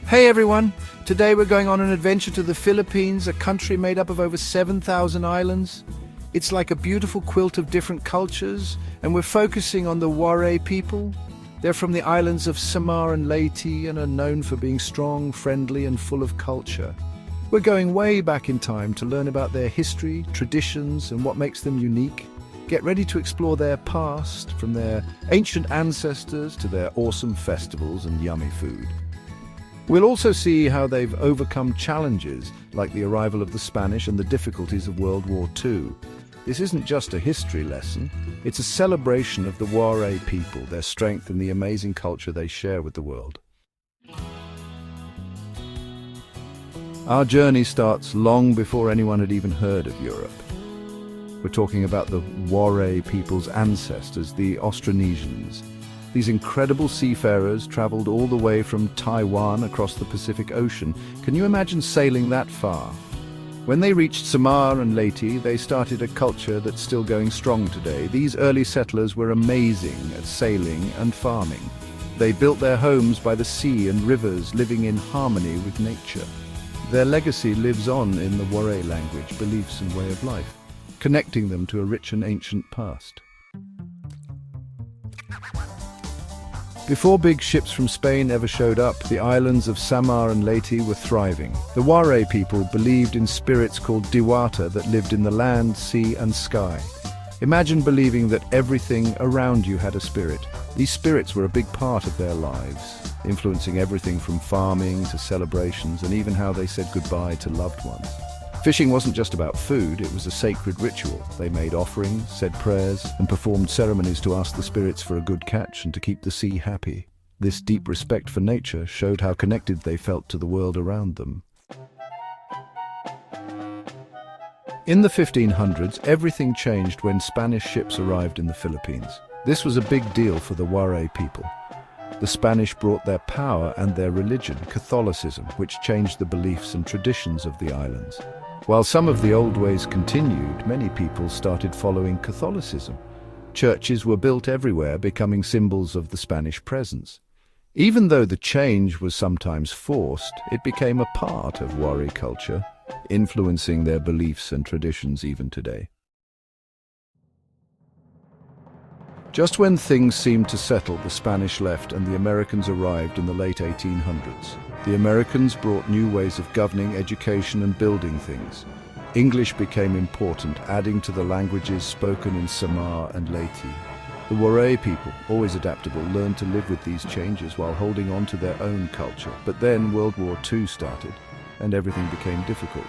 Hey everyone! Today we're going on an adventure to the Philippines, a country made up of over 7,000 islands. It's like a beautiful quilt of different cultures, and we're focusing on the Waray people. They're from the islands of Samar and Leyte and are known for being strong, friendly, and full of culture. We're going way back in time to learn about their history, traditions, and what makes them unique. Get ready to explore their past, from their ancient ancestors to their awesome festivals and yummy food. We'll also see how they've overcome challenges like the arrival of the Spanish and the difficulties of World War II. This isn't just a history lesson, it's a celebration of the Waray people, their strength and the amazing culture they share with the world. Our journey starts long before anyone had even heard of Europe. We're talking about the Waray people's ancestors, the Austronesians. These incredible seafarers traveled all the way from Taiwan across the Pacific Ocean. Can you imagine sailing that far? When they reached Samar and Leyte, they started a culture that's still going strong today. These early settlers were amazing at sailing and farming. They built their homes by the sea and rivers, living in harmony with nature. Their legacy lives on in the Waray language, beliefs and way of life, connecting them to a rich and ancient past. Before big ships from Spain ever showed up, the islands of Samar and Leyte were thriving. The Waray people believed in spirits called Diwata that lived in the land, sea and sky. Imagine believing that everything around you had a spirit. These spirits were a big part of their lives, influencing everything from farming to celebrations and even how they said goodbye to loved ones. Fishing wasn't just about food, it was a sacred ritual. They made offerings, said prayers, and performed ceremonies to ask the spirits for a good catch and to keep the sea happy. This deep respect for nature showed how connected they felt to the world around them. In the 1500s, everything changed when Spanish ships arrived in the Philippines. This was a big deal for the Waray people. The Spanish brought their power and their religion, Catholicism, which changed the beliefs and traditions of the islands. While some of the old ways continued, many people started following Catholicism. Churches were built everywhere, becoming symbols of the Spanish presence. Even though the change was sometimes forced, it became a part of Waray culture, influencing their beliefs and traditions even today. Just when things seemed to settle, the Spanish left and the Americans arrived in the late 1800s. The Americans brought new ways of governing, education and building things. English became important, adding to the languages spoken in Samar and Leyte. The Waray people, always adaptable, learned to live with these changes while holding on to their own culture. But then World War II started, and everything became difficult.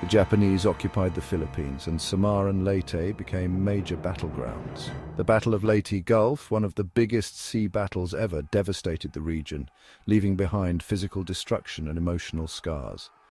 The Japanese occupied the Philippines, and Samar and Leyte became major battlegrounds. The Battle of Leyte Gulf, one of the biggest sea battles ever, devastated the region, leaving behind physical destruction and emotional scars.